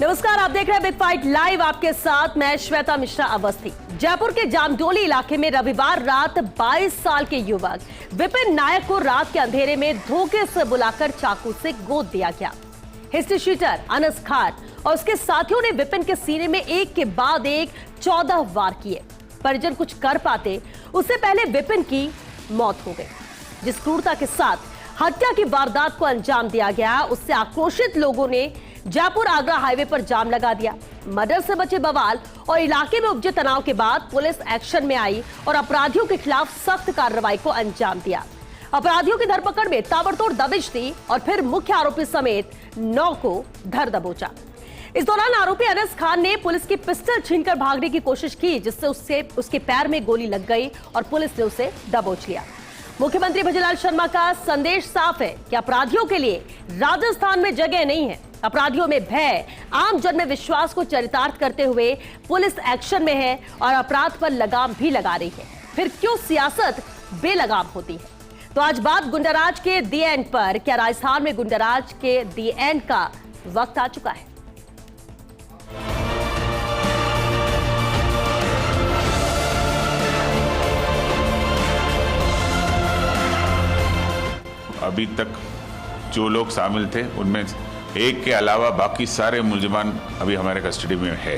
नमस्कार, आप देख रहे हैं बिग फाइट लाइव। आपके साथ मैं श्वेता मिश्रा अवस्थी। जयपुर के जामडोली इलाके में रविवार रात 22 साल के युवक विपिन नायक को रात के अंधेरे में धोखे से बुलाकर चाकू से गोद दिया गया। हिस्ट्री शीटर अनस खान और उसके साथियों ने विपिन के सीने में एक के बाद एक 14 वार किए। परिजन कुछ कर पाते उससे पहले विपिन की मौत हो गई। जिस क्रूरता के साथ हत्या की वारदात को अंजाम दिया गया, उससे आक्रोशित लोगों ने जयपुर आगरा हाईवे पर जाम लगा दिया। मर्डर से बचे बवाल और इलाके में उपजे तनाव के बाद पुलिस एक्शन में आई और अपराधियों के खिलाफ सख्त कार्रवाई को अंजाम दिया। अपराधियों की धरपकड़ में ताबड़तोड़ दबिश दी और फिर मुख्य आरोपी समेत 9 को धर दबोचा। इस दौरान आरोपी अनस खान ने पुलिस की पिस्टल छीनकर भागने की कोशिश की, जिससे उसके पैर में गोली लग गई और पुलिस ने उसे दबोच लिया। मुख्यमंत्री भजनलाल शर्मा का संदेश साफ है कि अपराधियों के लिए राजस्थान में जगह नहीं है। अपराधियों में भय, आम जन में विश्वास को चरितार्थ करते हुए पुलिस एक्शन में है और अपराध पर लगाम भी लगा रही है। फिर क्यों सियासत बेलगाम होती है? तो आज बात गुंडाराज के दी एंड पर। क्या राजस्थान में गुंडाराज के दी एंड का वक्त आ चुका है? अभी तक जो लोग शामिल थे उनमें एक के अलावा बाकी सारे मुलजिमान अभी हमारे कस्टडी में है।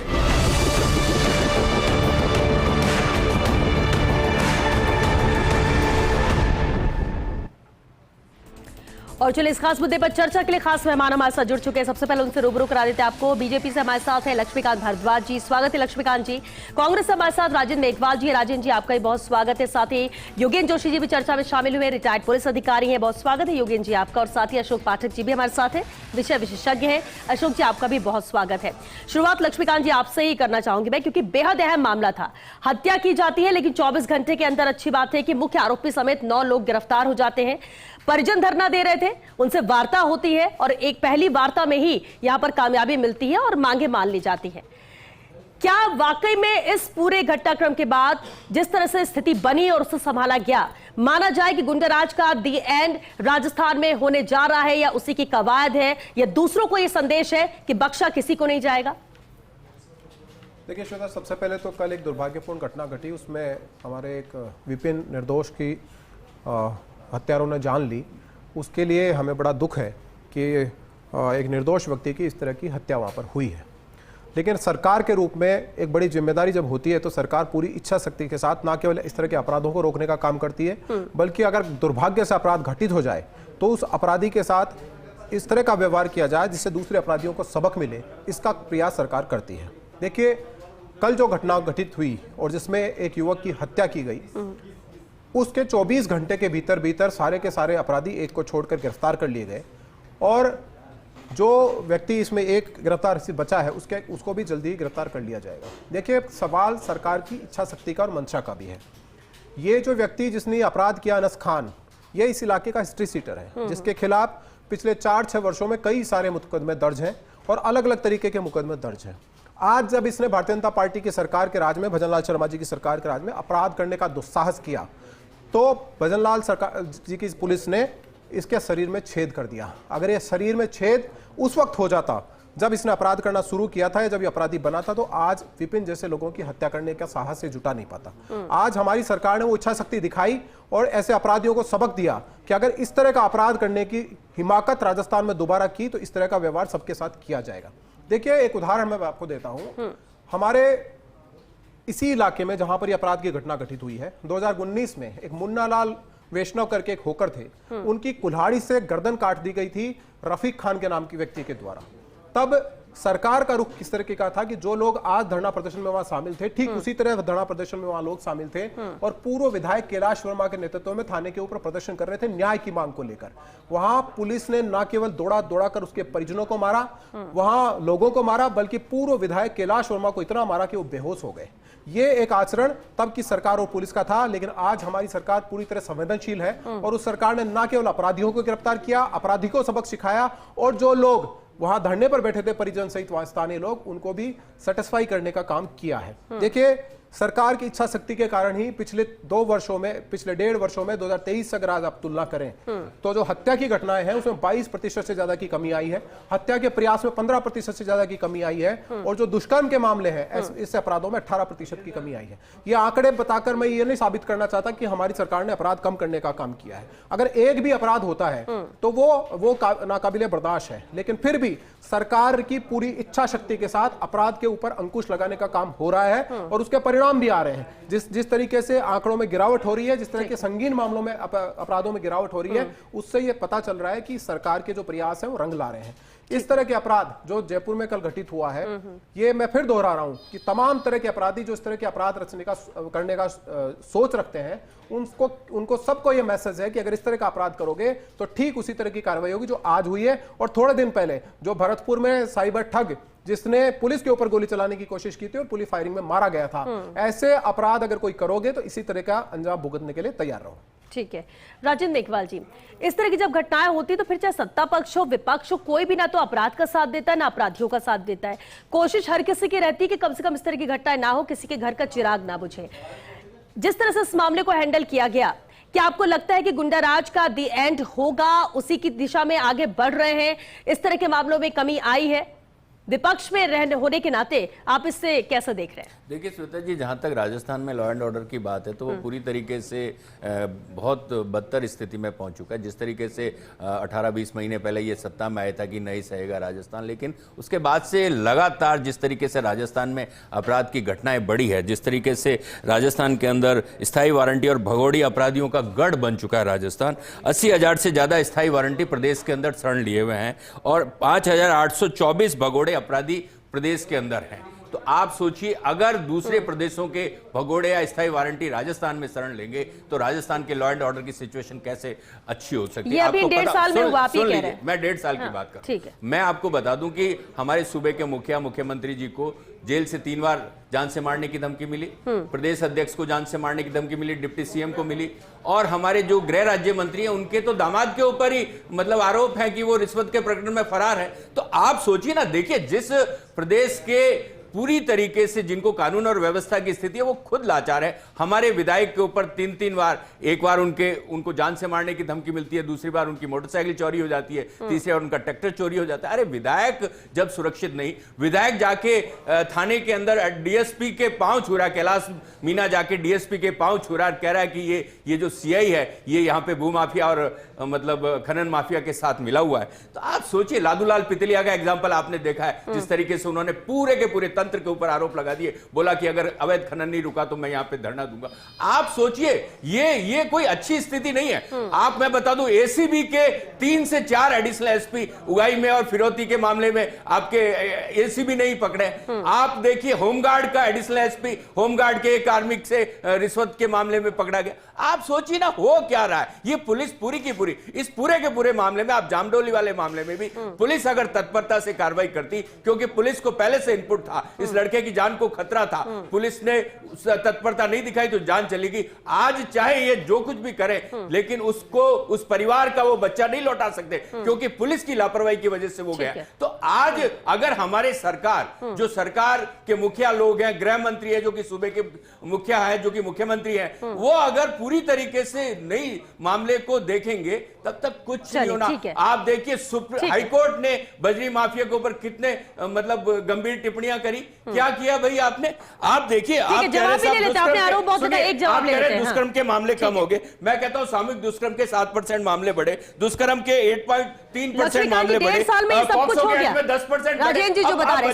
और चलिए इस खास मुद्दे पर चर्चा के लिए खास मेहमान हमारे साथ जुड़ चुके हैं। सबसे पहले उनसे रूबरू करा देते हैं आपको। बीजेपी से हमारे साथ है लक्ष्मीकांत भारद्वाज जी, स्वागत है लक्ष्मीकांत जी। कांग्रेस से हमारे साथ राजेंद्र मेघवाल जी। राजेंद्र जी, आपका भी बहुत स्वागत है। साथ ही योगेंद्र जोशी जी भी चर्चा में शामिल हुए, रिटायर्ड पुलिस अधिकारी हैं, बहुत स्वागत है योगेंद्र जी आपका। और साथ ही अशोक पाठक जी भी हमारे साथ है, विषय विशेषज्ञ है। अशोक जी, आपका भी बहुत स्वागत है। शुरुआत लक्ष्मीकांत जी आपसे ही करना चाहूंगी मैं, क्योंकि बेहद अहम मामला था। हत्या की जाती है लेकिन 24 घंटे के अंदर अच्छी बात है कि मुख्य आरोपी समेत 9 लोग गिरफ्तार हो जाते हैं। परिजन धरना दे रहे थे, उनसे वार्ता होती है और एक पहली वार्ता में ही यहां पर कामयाबी मिलती है और मांगे मान ली जाती है। क्या वाकई में इस पूरे घटनाक्रम के बाद जिस तरह से स्थिति बनी और उसे संभाला गया, माना जाए कि गुंडाराज का दी एंड राजस्थान में होने जा रहा है, या उसी की कवायद है, या दूसरों को यह संदेश है कि बख्शा किसी को नहीं जाएगा? देखिए श्वेता, सबसे पहले तो कल एक दुर्भाग्यपूर्ण घटना घटी, उसमें हमारे एक विपिन निर्दोष की हत्यारों ने जान ली। उसके लिए हमें बड़ा दुख है कि एक निर्दोष व्यक्ति की इस तरह की हत्या वहाँ पर हुई है। लेकिन सरकार के रूप में एक बड़ी जिम्मेदारी जब होती है तो सरकार पूरी इच्छा शक्ति के साथ न केवल इस तरह के अपराधों को रोकने का काम करती है, बल्कि अगर दुर्भाग्य से अपराध घटित हो जाए तो उस अपराधी के साथ इस तरह का व्यवहार किया जाए जिससे दूसरे अपराधियों को सबक मिले, इसका प्रयास सरकार करती है। देखिए, कल जो घटना घटित हुई और जिसमें एक युवक की हत्या की गई, उसके 24 घंटे के भीतर भीतर सारे के सारे अपराधी एक को छोड़कर गिरफ्तार कर लिए गए और जो व्यक्ति इसमें एक गिरफ्तार से बचा है उसको भी जल्दी गिरफ्तार कर लिया जाएगा। देखिए, सवाल सरकार की इच्छा शक्ति का और मंशा का भी है। ये जो व्यक्ति जिसने अपराध किया, अनस खान, ये इस इलाके का हिस्ट्री सीटर है, जिसके खिलाफ पिछले 4-6 वर्षों में कई सारे मुकदमे दर्ज हैं और अलग अलग तरीके के मुकदमे दर्ज हैं। आज जब इसने भारतीय जनता पार्टी की सरकार के राज में, भजनलाल शर्मा जी की सरकार के राज में अपराध करने का दुस्साहस किया, तो भजनलाल सरकार जी की पुलिस ने इसके शरीर में छेद कर दिया। अगर ये शरीर में छेद उस वक्त हो जाता जब इसने अपराध करना शुरू किया था या जब ये अपराधी बना था, तो आज विपिन जैसे लोगों की हत्या करने का साहस से जुटा नहीं पाता। आज हमारी सरकार ने वो इच्छा शक्ति दिखाई और ऐसे अपराधियों को सबक दिया कि अगर इस तरह का अपराध करने की हिमाकत राजस्थान में दोबारा की तो इस तरह का व्यवहार सबके साथ किया जाएगा। देखिए, एक उदाहरण मैं आपको देता हूं। हमारे इसी इलाके में जहां पर यह अपराध की घटना घटित हुई है, 2019 में एक मुन्नालाल वैष्णव करके एक होकर थे, उनकी कुल्हाड़ी से गर्दन काट दी गई थी रफीक खान के नाम की व्यक्ति के द्वारा। तब सरकार का रुख किस तरीके का था कि जो लोग आज धरना प्रदर्शन में वहां शामिल थे, ठीक उसी तरह धरना प्रदर्शन में वहां लोग शामिल थे और पूर्व विधायक कैलाश वर्मा के नेतृत्व में थाने के ऊपर प्रदर्शन कर रहे थे न्याय की मांग को लेकर। वहां पुलिस ने न केवल दौड़ा कर उसके परिजनों को मारा, वहां लोगों को मारा, बल्कि पूर्व विधायक कैलाश वर्मा को इतना मारा कि वो बेहोश हो गए। ये एक आचरण तब की सरकार और पुलिस का था, लेकिन आज हमारी सरकार पूरी तरह संवेदनशील है और उस सरकार ने न केवल अपराधियों को गिरफ्तार किया, अपराधी को सबक सिखाया और जो लोग वहां धरने पर बैठे थे परिजन सहित वहां स्थानीय लोग, उनको भी सेटिस्फाई करने का काम किया है। देखिए, सरकार की इच्छा शक्ति के कारण ही पिछले 2 वर्षों में, पिछले 1.5 वर्षों में 2023 से अगर आज आप तुलना करें तो जो हत्या की घटनाएं हैं उसमें 22% से ज्यादा की कमी आई है, हत्या के प्रयास में 15% से ज्यादा की कमी आई है, और जो दुष्कर्म के मामले हैं इस अपराधों में 18% की कमी आई है। ये आंकड़े बताकर मैं ये नहीं साबित करना चाहता कि हमारी सरकार ने अपराध कम करने का काम किया है। अगर एक भी अपराध होता है तो वो नाकाबिले बर्दाश्त है, लेकिन फिर भी सरकार की पूरी इच्छा शक्ति के साथ अपराध के ऊपर अंकुश लगाने का काम हो रहा है और उसके परिणाम भी आ रहे हैं। जिस तरीके से आंकड़ों में गिरावट हो रही है, जिस तरह के संगीन मामलों में अपराधों में गिरावट हो रही है, उससे यह पता चल रहा है कि सरकार के जो प्रयास हैं वो रंग ला रहे हैं। इस तरह के अपराध जो जयपुर में कल घटित हुआ है, ये मैं फिर दोहरा रहा हूं कि तमाम तरह के अपराधी जो इस तरह के अपराध करने का सोच रखते हैं, उनको सबको ये मैसेज है कि अगर इस तरह का अपराध करोगे तो ठीक उसी तरह की कार्रवाई होगी जो आज हुई है। और थोड़े दिन पहले जो भरतपुर में साइबर ठग जिसने पुलिस के ऊपर गोली चलाने की कोशिश की थी और पुलिस फायरिंग में मारा गया था, ऐसे अपराध अगर कोई करोगे तो इसी तरह का अंजाम भुगतने के लिए तैयार रहो। ठीक है राजेंद्र मेघवाल जी, इस तरह की जब घटनाएं होती तो फिर चाहे सत्ता पक्ष हो विपक्ष हो, कोई भी ना तो अपराध का साथ देता है ना अपराधियों का साथ देता है। कोशिश हर किसी की रहती है कि कम से कम इस तरह की घटनाएं ना हो, किसी के घर का चिराग ना बुझे। जिस तरह से इस मामले को हैंडल किया गया, क्या आपको लगता है कि गुंडाराज का दी एंड होगा, उसी की दिशा में आगे बढ़ रहे हैं, इस तरह के मामलों में कमी आई है? विपक्ष में होने के नाते आप इससे कैसे देख रहे हैं? देखिए श्वेता जी, जहाँ तक राजस्थान में लॉ एंड ऑर्डर की बात है तो वो पूरी तरीके से बहुत बदतर स्थिति में पहुंच चुका है। जिस तरीके से 18-20 महीने पहले ये सत्ता में आया था कि नहीं सहेगा राजस्थान, लेकिन उसके बाद से लगातार जिस तरीके से राजस्थान में अपराध की घटनाएं बढ़ी है, जिस तरीके से राजस्थान के अंदर स्थायी वारंटी और भगोड़े अपराधियों का गढ़ बन चुका है राजस्थान। 80,000 से ज्यादा स्थायी वारंटी प्रदेश के अंदर शरण लिए हुए हैं और 5,824 भगोड़े अपराधी प्रदेश के अंदर हैं। तो आप सोचिए, अगर दूसरे प्रदेशों के भगोड़े या स्थायी वारंटी राजस्थान में शरण लेंगे तो राजस्थान के लॉ एंड ऑर्डर की सिचुएशन कैसे अच्छी हो सकती है? ये अभी 1.5 साल में हुआ, आप ही कह रहे हैं। मैं 1.5 साल की बात कर रहा हूं। मैं आपको बता दूं कि हमारे सूबे के मुख्यमंत्री जी को जेल से 3 बार जान से मारने की धमकी मिली, प्रदेश अध्यक्ष को जान से मारने की धमकी मिली, डिप्टी सीएम को मिली, और हमारे जो गृह राज्य मंत्री हैं उनके तो दामाद के ऊपर ही मतलब आरोप है कि वो रिश्वत के प्रकरण में फरार है। तो आप सोचिए ना, देखिए जिस प्रदेश के पूरी तरीके से जिनको कानून और व्यवस्था की स्थिति है वो खुद लाचार है, हमारे विधायक के ऊपर 3 बार, एक बार उनको जान से मारने की धमकी मिलती है, दूसरी बार उनकी मोटरसाइकिल चोरी हो जाती है, तीसरी बार उनका ट्रैक्टर चोरी हो जाता है। अरे विधायक जब सुरक्षित नहीं, विधायक जाके थाने के अंदर डीएसपी के पांव छू रहा, कैलाश मीणा जाके डीएसपी के पांव छू रहा, कह रहा है कि ये जो सीआई है ये यहाँ पे भूमाफिया और मतलब खनन माफिया के साथ मिला हुआ है। तो आप सोचिए, लादूलाल पितलिया का एग्जाम्पल आपने देखा है, जिस तरीके से उन्होंने पूरे के पूरे तंत्र के ऊपर आरोप लगा दिए, बोला कि अगर अवैध खनन नहीं रुका तो मैं यहां पे धरना दूंगा। आप सोचिए, ये कोई अच्छी स्थिति नहीं है। मैं बता दूं, एसीबी के 3 से 4 एडिशनल एसपी उगाई में और फिरौती के मामले में आपके एसीबी नहीं पकड़े। आप देखिए, होमगार्ड का एडिशनल एसपी होमगार्ड के एक कार्मिक से रिश्वत के मामले में पकड़ा गया। आप सोचिए ना, हो क्या रहा है। ये पुलिस पूरी की पूरी इस पूरे के पूरे मामले में, आप जामडोली वाले मामले में भी पुलिस अगर तत्परता से कार्रवाई करती, क्योंकि पुलिस को पहले से इनपुट था, इस लड़के की जान को खतरा था, पुलिस ने तत्परता नहीं दिखाई तो जान चली गई। आज चाहे ये जो कुछ भी करे, लेकिन उसको, उस परिवार का वो बच्चा नहीं लौटा सकते, क्योंकि पुलिस की लापरवाही की वजह से वो गया। तो आज अगर हमारे सरकार, जो सरकार के मुखिया लोग हैं, गृह मंत्री है जो कि सूबे के मुखिया है, जो कि मुख्यमंत्री है, वो अगर पूरी तरीके से नहीं मामले को देखेंगे तब तक कुछ नहीं होना। आप देखिए, हाईकोर्ट ने बजरी माफिया के ऊपर कितने मतलब गंभीर टिप्पणियां करी, क्या किया भाई आपने? आप देखिए, आप दुष्कर्म के मामले कम हो गए, मैं कहता हूं सामूहिक दुष्कर्म के 7% मामले बढ़े, दुष्कर्म के 8.3% मामले बढ़े, पॉक्सो के एक्ट में 10% राजेंद्र जी जो बता रहे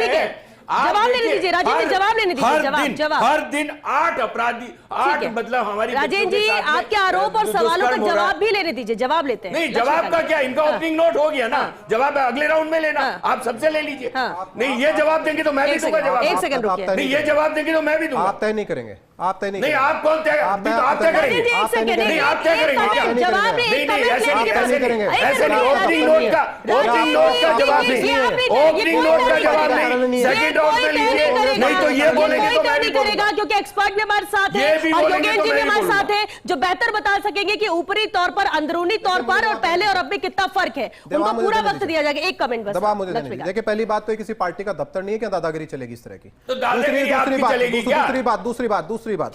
हैं, जवाब लेने दीजिए राजेंद्र, जवाब लेने दीजिए। जवाब हर दिन 8 अपराधी, 8 मतलब हमारी राजेंद्र जी, आपके आरोप और सवालों का जवाब भी लेने दीजिए। जवाब लेते हैं। नहीं, जवाब का क्या, इनका ओपनिंग नोट हो गया ना, जवाब अगले राउंड में लेना, आप सबसे ले लीजिए। नहीं, ये जवाब देंगे तो मैं भी दूंगा जवाब। 1 सेकंड रुकिए। नहीं, ये जवाब देंगे तो मैं भी दूंगा। आप तय नहीं करेंगे, आप तय नहीं, आप कौन तय? आप तय करेंगे। नहीं, आप तय करेंगे। जवाब नहीं, ऐसे करेंगे, ऐसे नहीं। ओपनिंग नोट का जवाब नहीं, ओपनिंग नोट का जवाब नहीं, सेकंड डाउट में लीजिए, नहीं तो ये बोलेंगे तो मैं नहीं करेगा, क्योंकि एक्सपर्ट भी हमारे साथ है और योगेश जी भी हमारे साथ है, जो बेहतर बता सकेंगे कि ऊपरी तौर पर, अंदरूनी तौर पर और पहले और अब में कितना फर्क है। उनको पूरा वक्त दिया जाएगा। एक कमेंट बस। दबाव मुझे देने दीजिए। देखिए, पहली बात तो किसी पार्टी का दफ्तर नहीं है कि दादागिरी चलेगी इस तरह की। तो दादागिरी आपकी चलेगी क्या? दूसरी बात,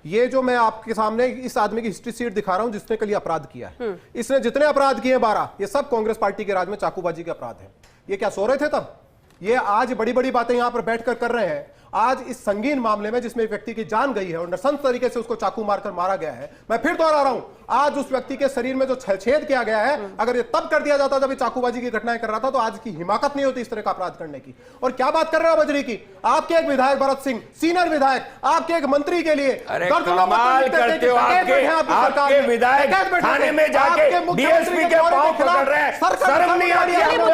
ये जो मैं आपके सामने इस आदमी की हिस्ट्री सीट दिखा रहा हूं जिसने कल अपराध किया है, इसने जितने अपराध किए 12, ये सब कांग्रेस पार्टी के राज में चाकूबाजी के अपराध हैं। ये क्या सो रहे थे तब? ये आज बड़ी बड़ी बातें यहां पर बैठकर कर रहे हैं। आज इस संगीन मामले में जिसमें व्यक्ति की जान गई है और नृशंस तरीके से उसको चाकू मारकर मारा गया है, मैं फिर दोहरा रहा हूं, आज उस व्यक्ति के शरीर में जो छेद किया गया है, अगर ये तब कर दिया जाता जब ये चाकूबाजी की घटनाएं कर रहा था, तो आज की हिमाकत नहीं होती इस तरह का अपराध करने की। और क्या बात कर रहे हो बजरी की? आपके एक विधायक भरत सिंह, सीनियर विधायक, आपके एक मंत्री के लिए कमाल करते हो। आपके विधायक थाने में जाके डीएसपी के पांव पकड़ रहे हैं, शर्म नहीं आती आपको?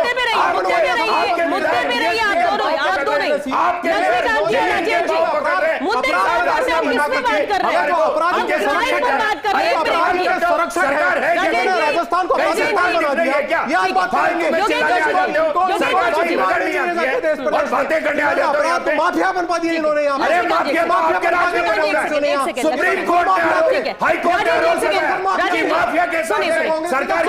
राजस्थान को बातें करने आ जाते हो, माफिया बनवा दिए इन्होंने। अरे mafia supreme court high court mafia के सरकार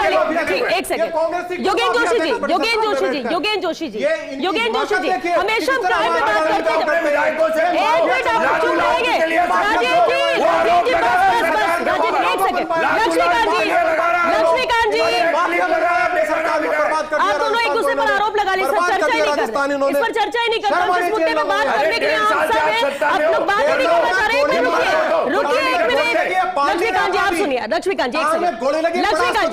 योगेंद्र जोशी जी हमेशा क्राइम में बात करते हैं। एक मिनट आप चुप रहेंगे। राजेश जी लक्ष्मीकांत जी आप दोनों एक दूसरे पर आरोप लगा ली, सर चर्चा ही नहीं कर रहे, इस पर चर्चा ही नहीं कर रहे। इस मुद्दे पे बात करने के लिए आप सब हैं, आप लोग बात ही नहीं करना चाह रहे हैं। रुकिए एक मिनट। लक्ष्मीकांत जी आप सुनिए, लक्ष्मीकांत जी एक second,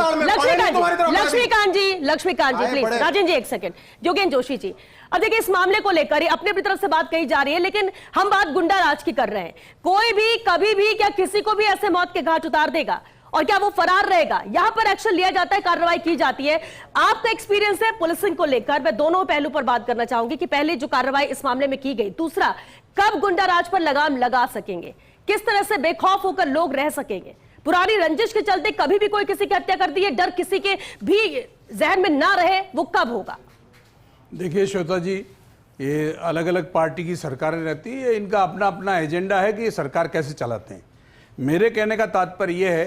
Laxmikant ji please, Rajan ji एक सेकंड, योगेंद्र जोशी जी। अब देखिए, इस मामले को लेकर अपनी अपनी तरफ से बात कही जा रही है, लेकिन हम बात गुंडा राज की कर रहे हैं। कोई भी कभी भी क्या किसी को भी ऐसे मौत के घाट उतार देगा और क्या वो फरार रहेगा? यहां पर एक्शन लिया जाता है, कार्रवाई की जाती है। आपका एक्सपीरियंस है पुलिसिंग को लेकर, मैं दोनों पहलू पर बात करना चाहूंगी कि पहले जो कार्रवाई इस मामले में की गई, दूसरा कब गुंडा राज पर लगाम लगा सकेंगे, किस तरह से बेखौफ होकर लोग रह सकेंगे? पुरानी रंजिश के चलते कभी भी कोई किसी की हत्या कर दी है, डर किसी के भी जहन में ना रहे, वो कब होगा? देखिए श्वेता जी, ये अलग अलग पार्टी की सरकारें रहती है, इनका अपना अपना एजेंडा है कि ये सरकार कैसे चलाते हैं। मेरे कहने का तात्पर्य यह है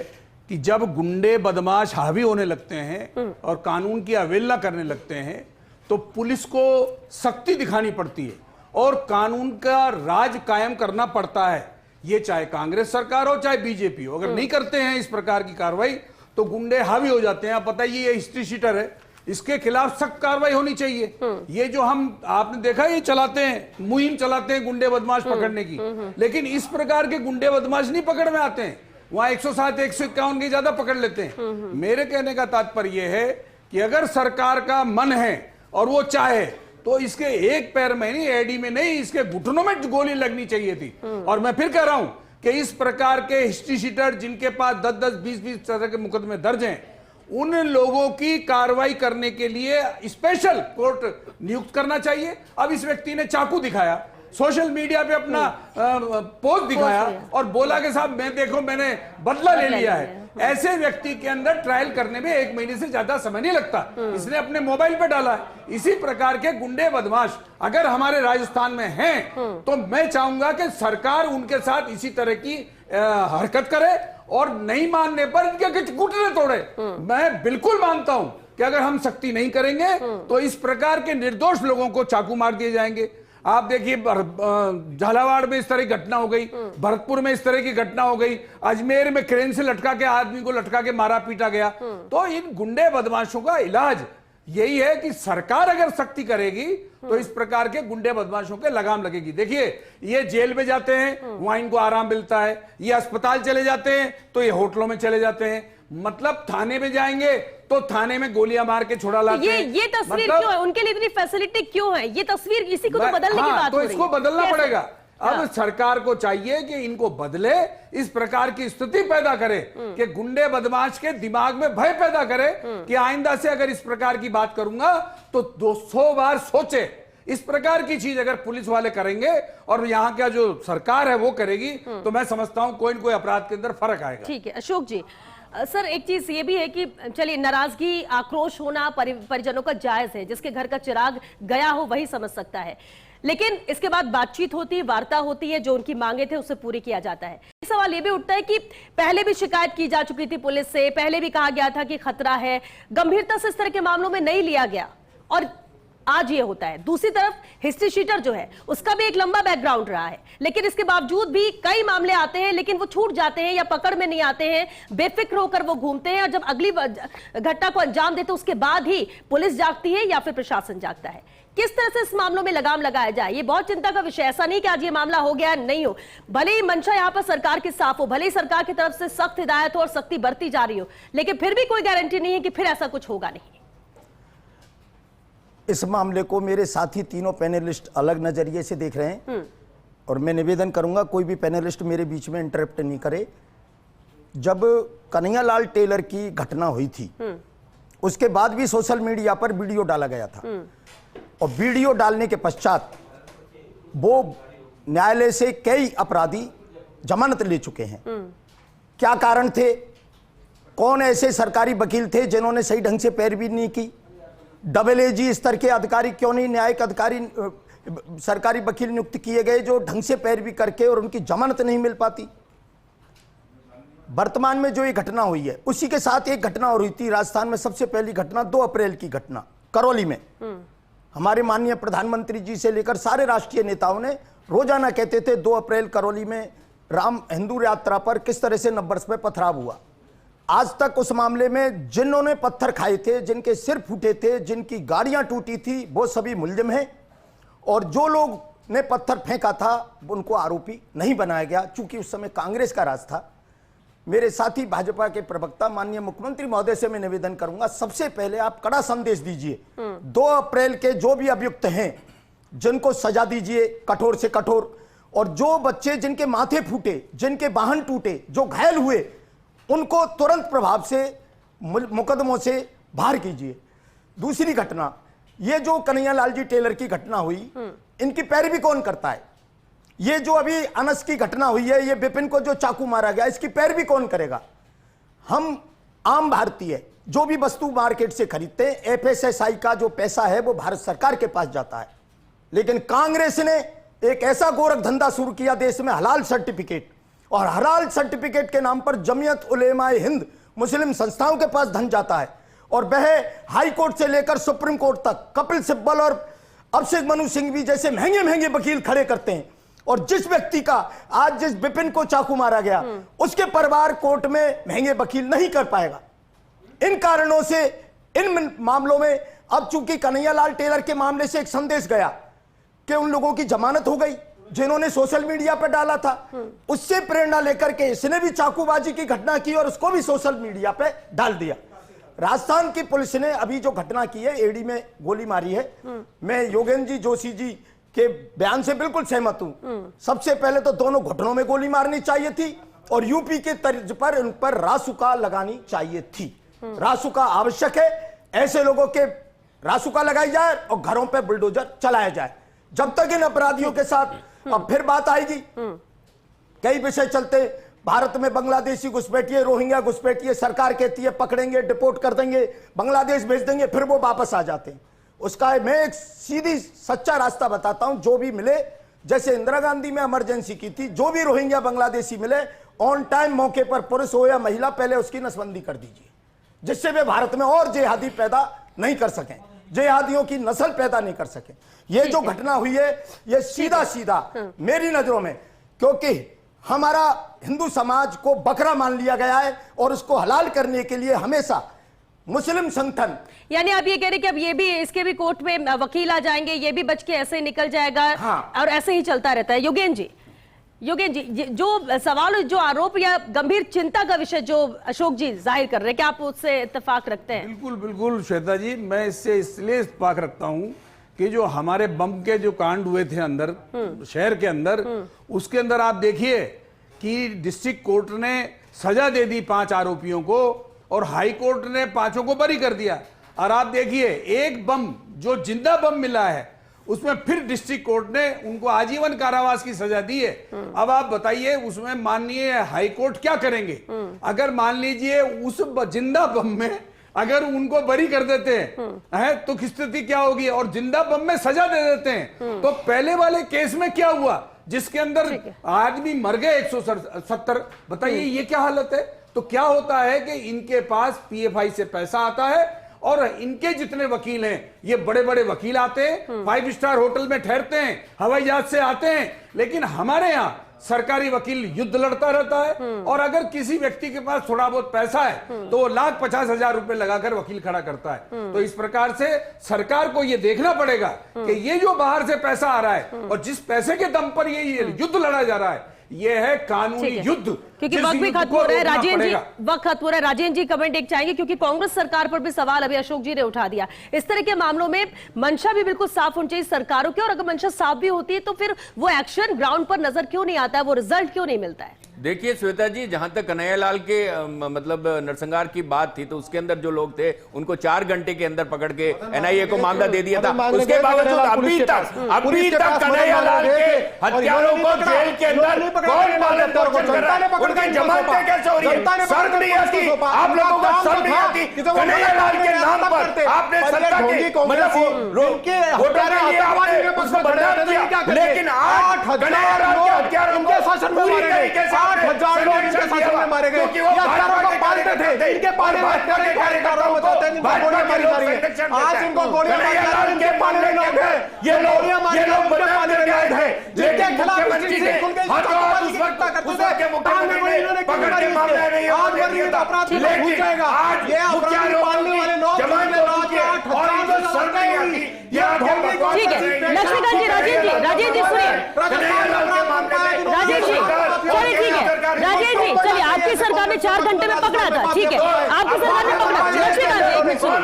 कि जब गुंडे बदमाश हावी होने लगते हैं और कानून की अवहेलना करने लगते हैं, तो पुलिस को सख्ती दिखानी पड़ती है और कानून का राज कायम करना पड़ता है। ये चाहे कांग्रेस सरकार हो चाहे बीजेपी हो, अगर नहीं करते हैं इस प्रकार की कार्रवाई तो गुंडे हावी हो जाते हैं। आप पता ही ये हिस्ट्री शीटर है, इसके खिलाफ सख्त कार्रवाई होनी चाहिए। ये जो आपने देखा ये चलाते हैं, मुहिम चलाते हैं गुंडे बदमाश पकड़ने की, लेकिन इस प्रकार के गुंडे बदमाश नहीं पकड़ में आते हैं। वहां 107 151 की ज्यादा पकड़ लेते हैं। मेरे कहने का तात्पर्य यह है कि अगर सरकार का मन है और वो चाहे तो इसके एक पैर में नहीं, एडी में नहीं, इसके घुटनों में गोली लगनी चाहिए थी। और मैं फिर कह रहा हूं कि इस प्रकार के हिस्ट्री शीटर जिनके पास 10-10 20-20 तरह के मुकदमे दर्ज हैं, उन लोगों की कार्रवाई करने के लिए स्पेशल कोर्ट नियुक्त करना चाहिए। अब इस व्यक्ति ने चाकू दिखाया, सोशल मीडिया पे अपना पोस्ट दिखाया और बोला कि साहब मैं देखो मैंने बदला ले लिया है। ऐसे व्यक्ति के अंदर ट्रायल करने में 1 महीने से ज्यादा समय नहीं लगता, इसने अपने मोबाइल पे डाला है। इसी प्रकार के गुंडे बदमाश अगर हमारे राजस्थान में हैं, तो मैं चाहूंगा कि सरकार उनके साथ इसी तरह की हरकत करे और नहीं मानने पर इनके घुटने तोड़े। मैं बिल्कुल मानता हूं कि अगर हम सख्ती नहीं करेंगे तो इस प्रकार के निर्दोष लोगों को चाकू मार दिए जाएंगे। आप देखिए झालावाड़ में इस तरह की घटना हो गई, भरतपुर में इस तरह की घटना हो गई, अजमेर में क्रेन से लटका के आदमी को लटका के मारा पीटा गया। तो इन गुंडे बदमाशों का इलाज यही है कि सरकार अगर सख्ती करेगी तो इस प्रकार के गुंडे बदमाशों के लगाम लगेगी। देखिए, ये जेल में जाते हैं, वहां इनको आराम मिलता है, ये अस्पताल चले जाते हैं तो ये होटलों में चले जाते हैं, मतलब थाने में जाएंगे तो थाने में गोलियां मार के छुड़ा लाते हैं। ये तस्वीर क्यों है? उनके लिए इतनी फैसिलिटी क्यों है? ये तस्वीर इसी को तो बदलने की बात हो रही है। तो इसको बदलना पड़ेगा। अब सरकार को चाहिए कि इनको बदले, इस प्रकार की स्थिति पैदा करे कि गुंडे बदमाश के दिमाग में भय पैदा करे कि आइंदा से अगर इस प्रकार की बात करूंगा तो 200 बार सोचे। इस प्रकार की चीज अगर पुलिस वाले करेंगे और यहाँ का जो सरकार है वो करेगी, तो मैं समझता हूं कोई न कोई अपराध के अंदर फर्क आएगा। ठीक है अशोक जी। सर एक चीज ये भी है कि चलिए नाराजगी आक्रोश होना परिजनों का जायज है, जिसके घर का चिराग गया हो वही समझ सकता है, लेकिन इसके बाद बातचीत होती है, वार्ता होती है, जो उनकी मांगे थे उसे पूरी किया जाता है। सवाल यह भी उठता है कि पहले भी शिकायत की जा चुकी थी पुलिस से, पहले भी कहा गया था कि खतरा है, गंभीरता से इस तरह के मामलों में नहीं लिया गया और आज ये होता है। दूसरी तरफ हिस्ट्री शीटर जो है उसका भी एक लंबा बैकग्राउंड रहा है, लेकिन इसके बावजूद भी कई मामले आते हैं लेकिन वो छूट जाते हैं या पकड़ में नहीं आते हैं, बेफिक्र होकर वो घूमते हैं और जब अगली घटना को अंजाम देते उसके बाद ही पुलिस जागती है या फिर प्रशासन जागता है। किस तरह से इस मामलों में लगाम लगाया जाए, ये बहुत चिंता का विषय। ऐसा नहीं कि आज ये मामला हो गया नहीं हो, भले ही मंशा यहां पर सरकार की साफ हो, भले ही सरकार की तरफ से सख्त हिदायत हो और सख्ती बरती जा रही हो, लेकिन फिर भी कोई गारंटी नहीं है कि फिर ऐसा कुछ होगा नहीं। इस मामले को मेरे साथी तीनों पैनलिस्ट अलग नजरिए से देख रहे हैं और मैं निवेदन करूंगा कोई भी पैनलिस्ट मेरे बीच में इंटरप्ट नहीं करे। जब कन्हैयालाल टेलर की घटना हुई थी उसके बाद भी सोशल मीडिया पर वीडियो डाला गया था और वीडियो डालने के पश्चात वो न्यायालय से कई अपराधी जमानत ले चुके हैं। क्या कारण थे? कौन ऐसे सरकारी वकील थे जिन्होंने सही ढंग से पैरवी नहीं की? डबल एजी स्तर के अधिकारी क्यों नहीं, न्यायिक अधिकारी सरकारी वकील नियुक्त किए गए जो ढंग से पैरवी करके और उनकी जमानत नहीं मिल पाती? वर्तमान में जो ये घटना हुई है उसी के साथ एक घटना और हुई थी राजस्थान में। सबसे पहली घटना 2 अप्रैल की घटना करौली में। हमारे माननीय प्रधानमंत्री जी से लेकर सारे राष्ट्रीय नेताओं ने रोजाना कहते थे 2 अप्रैल करौली में राम हिंदू यात्रा पर किस तरह से नब्बर्स पे पथराव हुआ। आज तक उस मामले में जिन्होंने पत्थर खाए थे, जिनके सिर फूटे थे, जिनकी गाड़ियां टूटी थी, वो सभी मुलजिम हैं और जो लोग ने पत्थर फेंका था उनको आरोपी नहीं बनाया गया चूंकि उस समय कांग्रेस का राज था। मेरे साथी भाजपा के प्रवक्ता माननीय मुख्यमंत्री महोदय से मैं निवेदन करूंगा, सबसे पहले आप कड़ा संदेश दीजिए। 2 अप्रैल के जो भी अभियुक्त हैं जिनको सजा दीजिए कठोर से कठोर, और जो बच्चे जिनके माथे फूटे, जिनके वाहन टूटे, जो घायल हुए, उनको तुरंत प्रभाव से मुकदमों से बाहर कीजिए। दूसरी घटना, ये जो कन्हैयालाल जी टेलर की घटना हुई, इनकी पैरवी कौन करता है? ये जो अभी अनस की घटना हुई है, ये विपिन को जो चाकू मारा गया, इसकी पैरवी कौन करेगा? हम आम भारतीय जो भी वस्तु मार्केट से खरीदते हैं, एफएसएसआई का जो पैसा है वो भारत सरकार के पास जाता है, लेकिन कांग्रेस ने एक ऐसा गोरख धंधा शुरू किया देश में, हलाल सर्टिफिकेट, और हलाल सर्टिफिकेट के नाम पर जमीयत उलेमाए हिंद मुस्लिम संस्थाओं के पास धन जाता है और वह हाई कोर्ट से लेकर सुप्रीम कोर्ट तक कपिल सिब्बल और अभिषेक मनु सिंघवी जैसे महंगे महंगे वकील खड़े करते हैं। और जिस व्यक्ति का आज जिस विपिन को चाकू मारा गया उसके परिवार कोर्ट में महंगे वकील नहीं कर पाएगा। इन कारणों से इन मामलों में अब चूंकि कन्हैयालाल टेलर के मामले से एक संदेश गया कि उन लोगों की जमानत हो गई जिन्होंने सोशल मीडिया पर डाला था, उससे प्रेरणा लेकर के इसने भी चाकूबाजी की घटना की और उसको भी सोशल मीडिया पे डाल दिया। राजस्थान की पुलिस ने अभी जो घटना की है, एडी में गोली मारी है, मैं योगेंद्र जी जोशी जी के बयान से बिल्कुल सहमत हूं। सबसे पहले तो दोनों घुटनों में गोली मारनी चाहिए थी और यूपी के तर्ज पर उन पर रासुका लगानी चाहिए थी। रासुका आवश्यक है, ऐसे लोगों के रासुका लगाई जाए और घरों पे बुलडोजर चलाया जाए। जब तक इन अपराधियों के साथ अब फिर बात आएगी, कई विषय चलते, भारत में बांग्लादेशी घुसपैठिए, रोहिंग्या घुसपैठिए, सरकार कहती है पकड़ेंगे, डिपोर्ट कर देंगे, बांग्लादेश भेज देंगे, फिर वो वापस आ जाते हैं। उसका मैं एक सीधी सच्चा रास्ता बताता हूं, जो भी मिले, जैसे इंदिरा गांधी में इमरजेंसी की थी, जो भी रोहिंग्या बांग्लादेशी मिले ऑन टाइम मौके पर, पुरुष हो या महिला, पहले उसकी नसबंदी कर दीजिए, जिससे वे भारत में और जिहादी पैदा नहीं कर सकें, जिहादियों की नस्ल पैदा नहीं कर सके। ये जो घटना हुई है ये सीधा सीधा मेरी नजरों में, क्योंकि हमारा हिंदू समाज को बकरा मान लिया गया है और उसको हलाल करने के लिए हमेशा मुस्लिम संगठन, यानी आप ये कह रहे कि अब ये भी, इसके भी कोर्ट में वकील आ जाएंगे, ये भी बच के ऐसे ही निकल जाएगा। हाँ। और ऐसे ही चलता रहता है। योगेंद्र जी, जो सवाल, जो आरोप या गंभीर चिंता का विषय जो अशोक जी जाहिर कर रहे हैं, क्या आप उससे इत्तेफाक रखते हैं? बिल्कुल बिल्कुल श्वेता जी, मैं इससे इसलिए इत्तेफाक रखता हूं कि जो हमारे बम के जो कांड हुए थे अंदर शहर के अंदर, उसके अंदर आप देखिए कि डिस्ट्रिक्ट कोर्ट ने सजा दे दी 5 आरोपियों को और हाई कोर्ट ने 5 को बरी कर दिया। और आप देखिए एक बम जो जिंदा बम मिला है उसमें फिर डिस्ट्रिक्ट कोर्ट ने उनको आजीवन कारावास की सजा दी है। अब आप बताइए उसमें माननीय हाई कोर्ट क्या करेंगे? अगर मान लीजिए उस जिंदा बम में अगर उनको बरी कर देते हैं तो स्थिति क्या होगी, और जिंदा बम में सजा दे देते हैं तो पहले वाले केस में क्या हुआ जिसके अंदर आदमी मर गए 170, बताइए ये क्या हालत है। तो क्या होता है कि इनके पास पीएफआई से पैसा आता है और इनके जितने वकील हैं, ये बड़े बड़े वकील आते हैं, 5 स्टार होटल में ठहरते हैं, हवाई जहाज से आते हैं, लेकिन हमारे यहाँ सरकारी वकील युद्ध लड़ता रहता है। और अगर किसी व्यक्ति के पास थोड़ा बहुत पैसा है तो वो 1,50,000 रुपए लगाकर वकील खड़ा करता है। तो इस प्रकार से सरकार को ये देखना पड़ेगा कि ये जो बाहर से पैसा आ रहा है और जिस पैसे के दम पर ये युद्ध लड़ा जा रहा है, ये है कानूनी युद्ध, क्योंकि वक्त भी खत्म हो रहा है। राजेंद्र जी, वक्त खत्म हो रहा है। राजेंद्र जी कमेंट एक चाहेंगे, क्योंकि कांग्रेस सरकार पर भी सवाल अभी अशोक जी ने उठा दिया। इस तरह के मामलों में मंशा भी बिल्कुल साफ होनी चाहिए सरकारों की, और अगर मंशा साफ भी होती है तो फिर वो एक्शन ग्राउंड पर नजर क्यों नहीं आता है, वो रिजल्ट क्यों नहीं मिलता है। देखिए श्वेता जी, जहां तक कन्हैयालाल के मतलब नरसंहार की बात थी, तो उसके अंदर जो लोग थे उनको 4 घंटे के अंदर पकड़ के एनआईए को मामला दे दिया था। उसके बावजूद अभी तक कन्हैयालाल के हत्यारों को जेल के अंदर कौन पालन पोषण कर रहा है, उनकी जमानतें कैसे हो रही है, शर्म नहीं आती आप लोगों को, शर्म नहीं आती। कन्हैयालाल के नाम पर आपने सत्ता की मतलब वोटों के लिए आपने उसको बदनाम किया, लेकिन आज कन्हैयालाल के हत्यारों को शासन पूरी तरीके से 8,000 लोग इनके शासन में मारे गए, ये हत्यारों को पालते थे, इनके पालने में हत्यारे कार्यकर्ताओं को जिनको गोलियां मारी जा रही है, आज इनको गोलियां मारी जा रही है, इनके पालने लोग हैं, ये गोलियां मारी इनके पालने में आए थे, जिनके खिलाफ इस चीज से खुल गई उस वक्त करते थे, मुख्यमंत्री ने पकड़ के मामला नहीं, आज वर्गीय अपराध हो जाएगा। आज ये अपराध पालने वाले लोग जमानत के 8,000 सरकार की, ये ठीक है लक्ष्मीकांत जी, राजेंद्र जी सुनिए, राजेंद्र जी चलिए, ठीक है राजेंद्र जी चलिए, आपकी सरकार ने 4 घंटे में पकड़ा था, ठीक है आपकी सरकार ने पकड़ा। लक्ष्मीकांत जी एक मिनट सुनिए,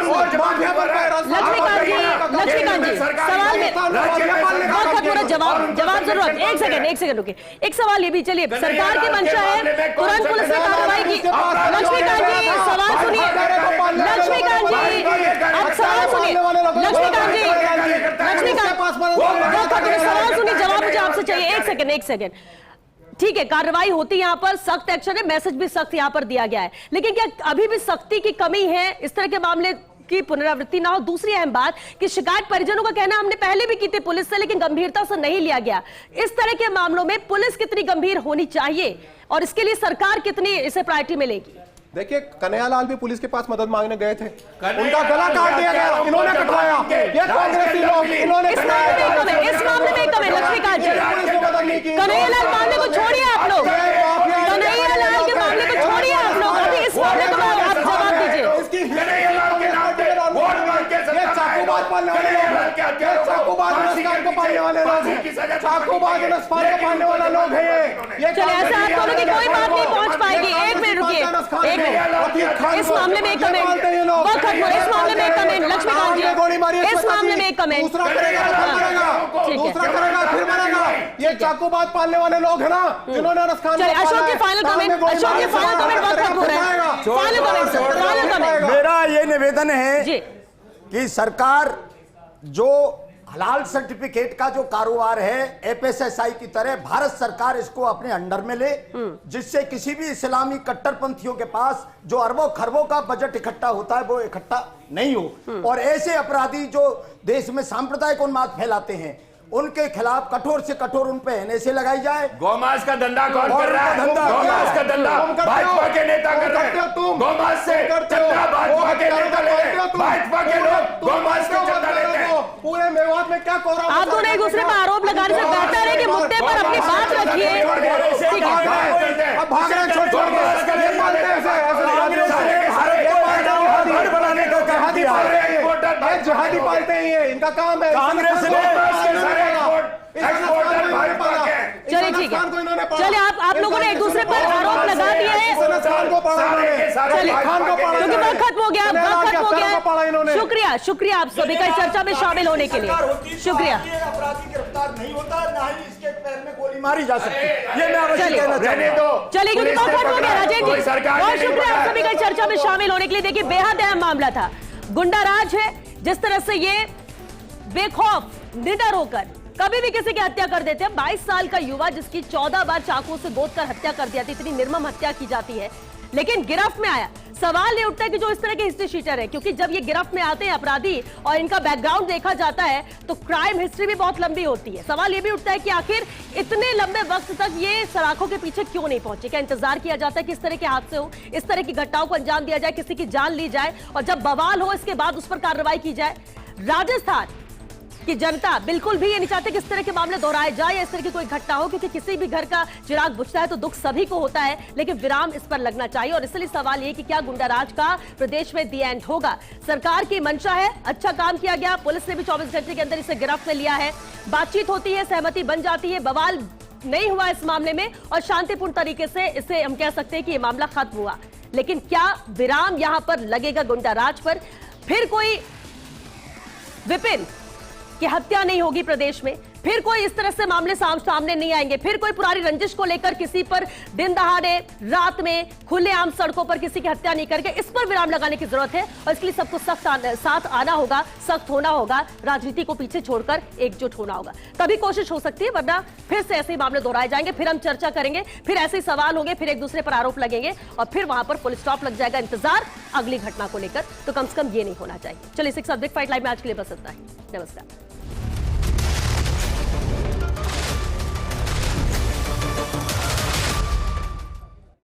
लक्ष्मीकांत जी सवाल में बहुत पूरा जवाब जरूरत, एक सेकंड रुके, एक सवाल ये भी, चलिए सरकार की मंशा है तुरंत पुलिस ने कार्रवाई की। लक्ष्मीकांत जी सवाल सुनिए, लक्ष्मीकांत जी अब सवाल सुनिए, लक्ष्मीकांत जी सवाल सुनिए, जवाब मुझे आपसे चाहिए। एक सेकंड ठीक है, कार्रवाई होती है, यहाँ पर सख्त एक्शन है, मैसेज भी सख्त यहाँ पर दिया गया है, लेकिन क्या अभी भी सख्ती की कमी है, इस तरह के मामले की पुनरावृत्ति ना हो। दूसरी अहम बात कि शिकायत परिजनों का कहना हमने पहले भी की थी पुलिस से, लेकिन गंभीरता से नहीं लिया गया। इस तरह के मामलों में पुलिस कितनी गंभीर होनी चाहिए और इसके लिए सरकार कितनी इसे प्रायोरिटी में लेगी। देखिए कन्हैयालाल भी पुलिस के पास मदद मांगने गए थे, उनका गला काट दिया गया, इन्होंने कटवाया, ये कांग्रेसी लोग इन्होंने इस मामले में कम है लक्ष्मीकांत जी, कन्हैयालाल मामले को छोड़िए आप लोग, कन्हैयालाल के मामले को छोड़िए आप लोग, अभी इस मामले को आप जवाब दीजिए। चाकूबाज पालने वाले लोग, चाकूबाज नस्खान को पालने वाले लोग, चाकूबाज नस्खान को पालने वाला लोग है ये। चलिए ऐसा आप दोनों की कोई बात नहीं पहुंच पाएगी, एक मिनट रुकिए, एक मिनट, इस मामले में एक कमेंट, बहुत खत्म, इस मामले में एक कमेंट लक्ष्मीकांत जी, इस मामले में एक कमेंट, दूसरा करेगा फिर मरेगा, ये चाकूबाज पालने वाले लोग है ना जिन्होंने नस्खान। अशोक के फाइनल कमेंट, अशोक के फाइनल कमेंट बहुत खत्म हो रहा है, फाइनल कमेंट। मेरा ये निवेदन है कि सरकार जो हलाल सर्टिफिकेट का जो कारोबार है एफएसएसआई की तरह भारत सरकार इसको अपने अंडर में ले, जिससे किसी भी इस्लामी कट्टरपंथियों के पास जो अरबों खरबों का बजट इकट्ठा होता है वो इकट्ठा नहीं हो, और ऐसे अपराधी जो देश में सांप्रदायिक उन्माद फैलाते हैं उनके खिलाफ कठोर से कठोर उन पे एनएसए लगाई जाए। गौमांस का धंधा कौन कर रहा है? गौमांस का धंधा भाजपा के नेता कर रहे हैं। गौमांस से चंदा भाजपा के नेता ले रहे हैं, भाजपा के लोग गौमांस का चंदा लेते हैं। पूरे मेवात में क्या कोरा आप दोनों एक दूसरे पर आरोप लगाने से बेहतर है कि मुद्दे पर अपनी बात रखिए। अब भाग रहे छोड़ के बनाने का जहादी पालते हैं, ये इनका काम है। कांग्रेस ने चलिए ठीक है, चलिए आप लोगों ने एक दूसरे पर आरोप लगा दिए हैं, क्योंकि वक्त खत्म हो गया। शुक्रिया आप सभी का चर्चा में शामिल होने के लिए, शुक्रिया। अपराधी गिरफ्तार नहीं होता, ना ही इसके पैर में गोली मारी जा सकती, ये मैं अवश्य कहना चाहता हूं। चलिए क्योंकि वक्त खत्म हो गया। राजेंद्र जी बहुत शुक्रिया आप सभी का चर्चा में शामिल होने के लिए। देखिए बेहद अहम मामला था, गुंडा राज है, जिस तरह से ये बेखौफ निडर होकर कभी भी किसी की हत्या कर देते हैं। 22 साल का युवा जिसकी 14 बार चाकू से गोद कर हत्या कर दिया थी, इतनी निर्मम हत्या की जाती है। लेकिन गिरफ्त में आया। सवाल ये उठता है कि जो इस तरह के हिस्ट्री शीटर है, क्योंकि जब ये गिरफ्त में आते हैं अपराधी और इनका बैकग्राउंड देखा जाता है तो क्राइम हिस्ट्री भी बहुत लंबी होती है। सवाल ये भी उठता है कि आखिर इतने लंबे वक्त तक ये सलाखों के पीछे क्यों नहीं पहुंचे? क्या इंतजार किया जाता है कि इस तरह के हादसे हो, इस तरह की घटनाओं को अंजाम दिया जाए, किसी की जान ली जाए और जब बवाल हो इसके बाद उस पर कार्रवाई की जाए? राजस्थान कि जनता बिल्कुल भी ये नहीं चाहते कि इस तरह के मामले दोहराए जाए या इस तरह की कोई घटना हो, क्योंकि किसी भी घर का चिराग बुझता है तो दुख सभी को होता है, लेकिन विराम इस पर लगना चाहिए। और इसलिए सवाल ये कि क्या गुंडाराज का प्रदेश में दी एंड होगा? सरकार की मंशा है, अच्छा काम किया गया, पुलिस ने भी 24 घंटे के अंदर इसे गिरफ्त में लिया है, बातचीत होती है, सहमति बन जाती है, बवाल नहीं हुआ इस मामले में और शांतिपूर्ण तरीके से इसे हम कह सकते हैं कि यह मामला खत्म हुआ। लेकिन क्या विराम यहां पर लगेगा गुंडाराज पर? फिर कोई विपिन कि हत्या नहीं होगी प्रदेश में, फिर कोई इस तरह से मामले सामने नहीं आएंगे, फिर कोई पुरानी रंजिश को लेकर किसी पर दिन दहाड़े रात में खुलेआम सड़कों पर किसी की हत्या नहीं करके इस पर विराम लगाने की जरूरत है। और इसके लिए सबको साथ आना होगा, सख्त होना होगा, राजनीति को पीछे छोड़कर एकजुट होना होगा, तभी कोशिश हो सकती है। वरना फिर से ऐसे मामले दोहराए जाएंगे, फिर हम चर्चा करेंगे, फिर ऐसे ही सवाल होंगे, फिर एक दूसरे पर आरोप लगेंगे और फिर वहां पर फुल स्टॉप लग जाएगा इंतजार अगली घटना को लेकर। तो कम से कम ये नहीं होना चाहिए। चलिए 6 बिग फाइट लाइव में आज के लिए बस इतना ही। नमस्कार।